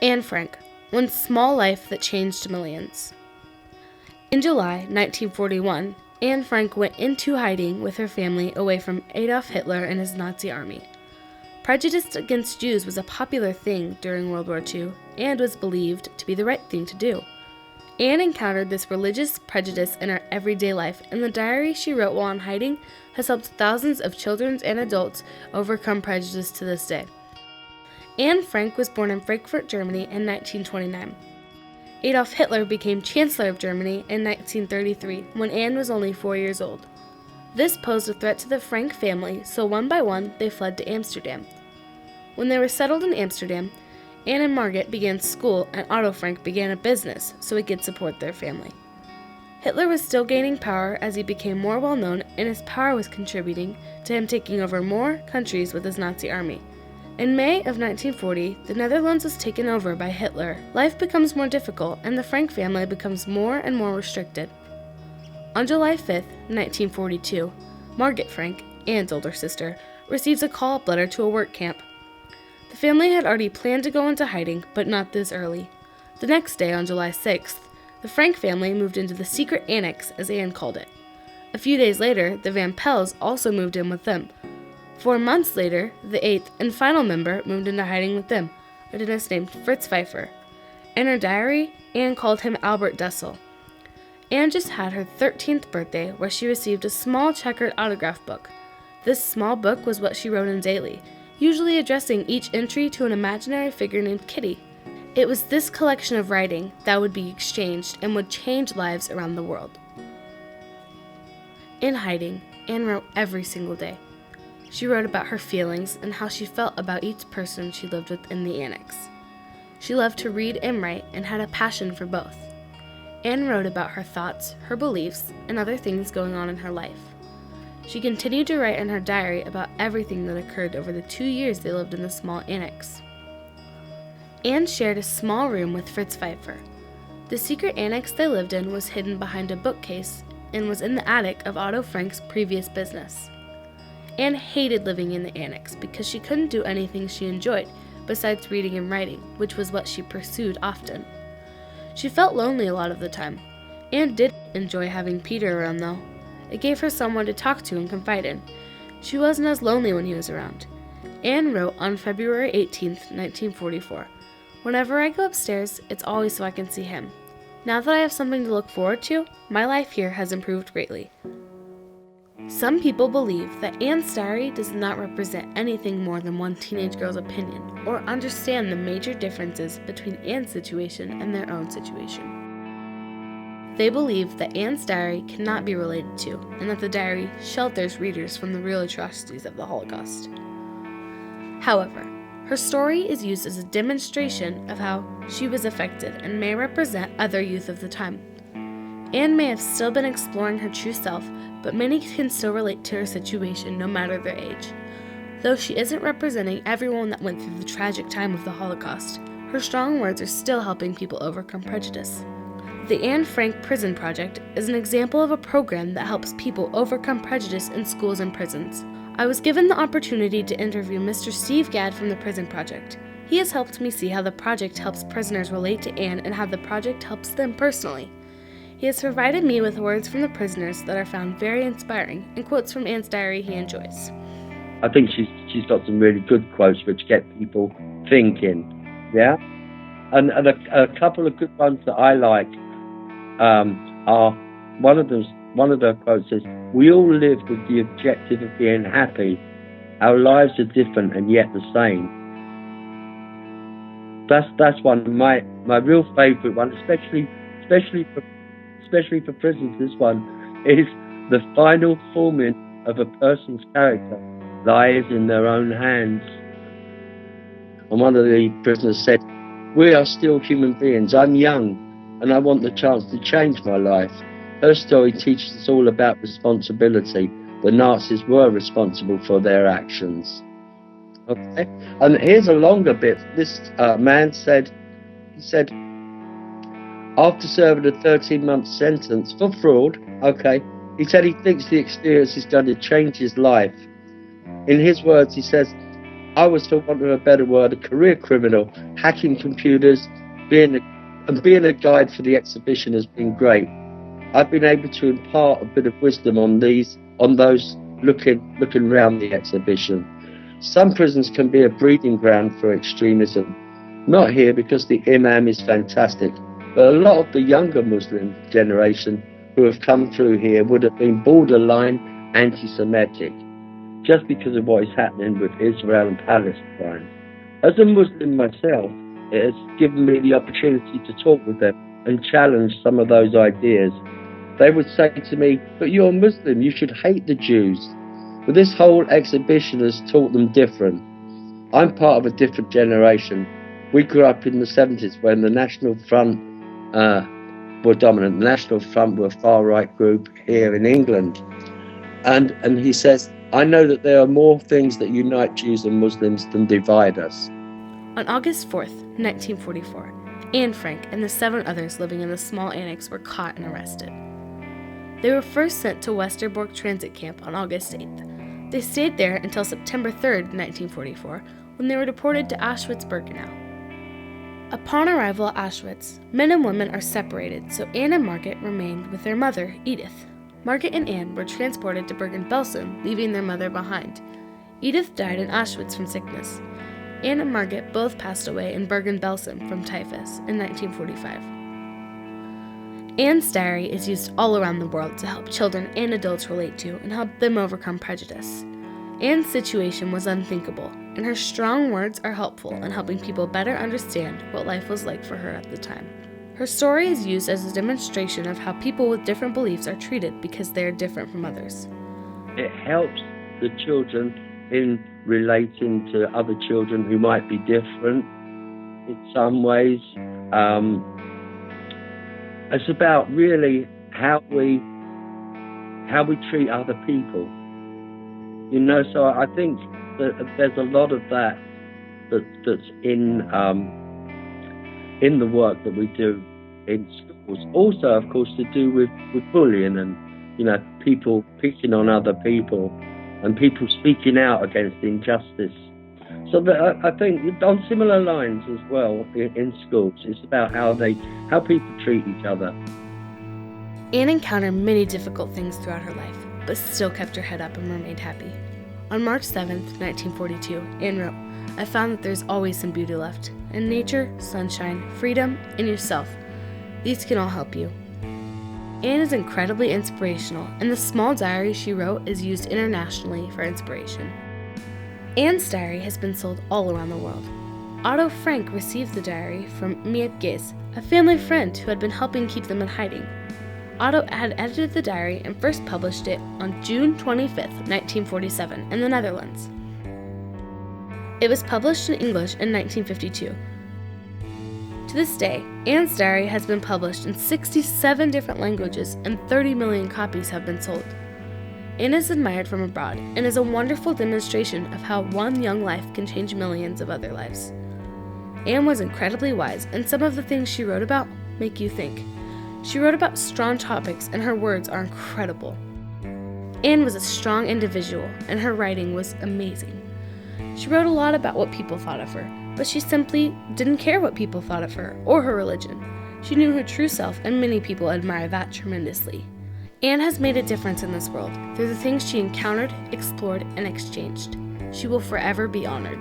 Anne Frank, one small life that changed millions. In July 1941, Anne Frank went into hiding with her family away from Adolf Hitler and his Nazi army. Prejudice against Jews was a popular thing during World War II and was believed to be the right thing to do. Anne encountered this religious prejudice in her everyday life, and the diary she wrote while in hiding has helped thousands of children and adults overcome prejudice to this day. Anne Frank was born in Frankfurt, Germany in 1929. Adolf Hitler became Chancellor of Germany in 1933 when Anne was only 4 years old. This posed a threat to the Frank family, so one by one they fled to Amsterdam. When they were settled in Amsterdam, Anne and Margaret began school and Otto Frank began a business so he could support their family. Hitler was still gaining power as he became more well known, and his power was contributing to him taking over more countries with his Nazi army. In May of 1940, the Netherlands was taken over by Hitler. Life becomes more difficult and the Frank family becomes more and more restricted. On July 5, 1942, Margaret Frank, Anne's older sister, receives a call-up letter to a work camp. The family had already planned to go into hiding, but not this early. The next day, on July 6th, the Frank family moved into the secret annex, as Anne called it. A few days later, the Van Pels also moved in with them. 4 months later, the 8th and final member moved into hiding with them, a dentist named Fritz Pfeiffer. In her diary, Anne called him Albert Dessel. Anne just had her 13th birthday, where she received a small checkered autograph book. This small book was what she wrote in daily, usually addressing each entry to an imaginary figure named Kitty. It was this collection of writing that would be exchanged and would change lives around the world. In hiding, Anne wrote every single day. She wrote about her feelings and how she felt about each person she lived with in the annex. She loved to read and write and had a passion for both. Anne wrote about her thoughts, her beliefs, and other things going on in her life. She continued to write in her diary about everything that occurred over the 2 years they lived in the small annex. Anne shared a small room with Fritz Pfeiffer. The secret annex they lived in was hidden behind a bookcase and was in the attic of Otto Frank's previous business. Anne hated living in the annex because she couldn't do anything she enjoyed besides reading and writing, which was what she pursued often. She felt lonely a lot of the time. Anne did enjoy having Peter around, though. It gave her someone to talk to and confide in. She wasn't as lonely when he was around. Anne wrote on February 18, 1944, "Whenever I go upstairs, it's always so I can see him. Now that I have something to look forward to, my life here has improved greatly." Some people believe that Anne's diary does not represent anything more than one teenage girl's opinion, or understand the major differences between Anne's situation and their own situation. They believe that Anne's diary cannot be related to, and that the diary shelters readers from the real atrocities of the Holocaust. However, her story is used as a demonstration of how she was affected and may represent other youth of the time. Anne may have still been exploring her true self, but many can still relate to her situation no matter their age. Though she isn't representing everyone that went through the tragic time of the Holocaust, her strong words are still helping people overcome prejudice. The Anne Frank Prison Project is an example of a program that helps people overcome prejudice in schools and prisons. I was given the opportunity to interview Mr. Steve Gadd from the Prison Project. He has helped me see how the project helps prisoners relate to Anne and how the project helps them personally. He has provided me with words from the prisoners that are found very inspiring and quotes from Anne's diary he enjoys. I think she's got some really good quotes which get people thinking, yeah? And a couple of good ones that I like are, one of the quotes is, "We all live with the objective of being happy. Our lives are different and yet the same." That's one of my real favourite one, especially for prisons. This one is, "The final forming of a person's character lies in their own hands." And one of the prisoners said, "We are still human beings. I'm young and I want the chance to change my life." Her story teaches us all about responsibility. The Nazis were responsible for their actions. Okay, and here's a longer bit. This man said, after serving a 13-month sentence for fraud, okay, he said he thinks the experience is going to change his life. In his words, he says, I was, for want of a better word, a career criminal. Hacking computers, being a guide for the exhibition has been great. I've been able to impart a bit of wisdom on those looking around the exhibition. Some prisons can be a breeding ground for extremism. Not here, because the imam is fantastic, but a lot of the younger Muslim generation who have come through here would have been borderline anti-Semitic, just because of what is happening with Israel and Palestine. As a Muslim myself, it has given me the opportunity to talk with them and challenge some of those ideas. They would say to me, "But you're a Muslim, you should hate the Jews." But this whole exhibition has taught them different. I'm part of a different generation. We grew up in the 70s when the National Front were dominant. The National Front were a far-right group here in England. And he says, "I know that there are more things that unite Jews and Muslims than divide us." On August 4th, 1944, Anne Frank and the 7 others living in the small annex were caught and arrested. They were first sent to Westerbork Transit Camp on August 8th. They stayed there until September 3rd, 1944, when they were deported to Auschwitz-Birkenau. Upon arrival at Auschwitz, men and women are separated, so Anne and Margaret remained with their mother, Edith. Margaret and Anne were transported to Bergen-Belsen, leaving their mother behind. Edith died in Auschwitz from sickness. Anne and Margaret both passed away in Bergen-Belsen from typhus in 1945. Anne's diary is used all around the world to help children and adults relate to and help them overcome prejudice. Anne's situation was unthinkable, and her strong words are helpful in helping people better understand what life was like for her at the time. Her story is used as a demonstration of how people with different beliefs are treated because they are different from others. It helps the children in relating to other children who might be different in some ways. It's about really how we treat other people. So I think that there's a lot of that's in the work that we do in schools. Also, of course, to do with bullying and people picking on other people and people speaking out against injustice. So I think on similar lines as well in schools, it's about how people treat each other. Anne encountered many difficult things throughout her life, but still kept her head up and remained happy. On March 7th, 1942, Anne wrote, "I found that there's always some beauty left, in nature, sunshine, freedom, and yourself. These can all help you." Anne is incredibly inspirational, and the small diary she wrote is used internationally for inspiration. Anne's diary has been sold all around the world. Otto Frank received the diary from Micha, a family friend who had been helping keep them in hiding. Otto had edited the diary and first published it on June 25th, 1947, in the Netherlands. It was published in English in 1952. To this day, Anne's diary has been published in 67 different languages and 30 million copies have been sold. Anne is admired from abroad and is a wonderful demonstration of how one young life can change millions of other lives. Anne was incredibly wise, and some of the things she wrote about make you think. She wrote about strong topics, and her words are incredible. Anne was a strong individual, and her writing was amazing. She wrote a lot about what people thought of her, but she simply didn't care what people thought of her or her religion. She knew her true self, and many people admire that tremendously. Anne has made a difference in this world through the things she encountered, explored, and exchanged. She will forever be honored.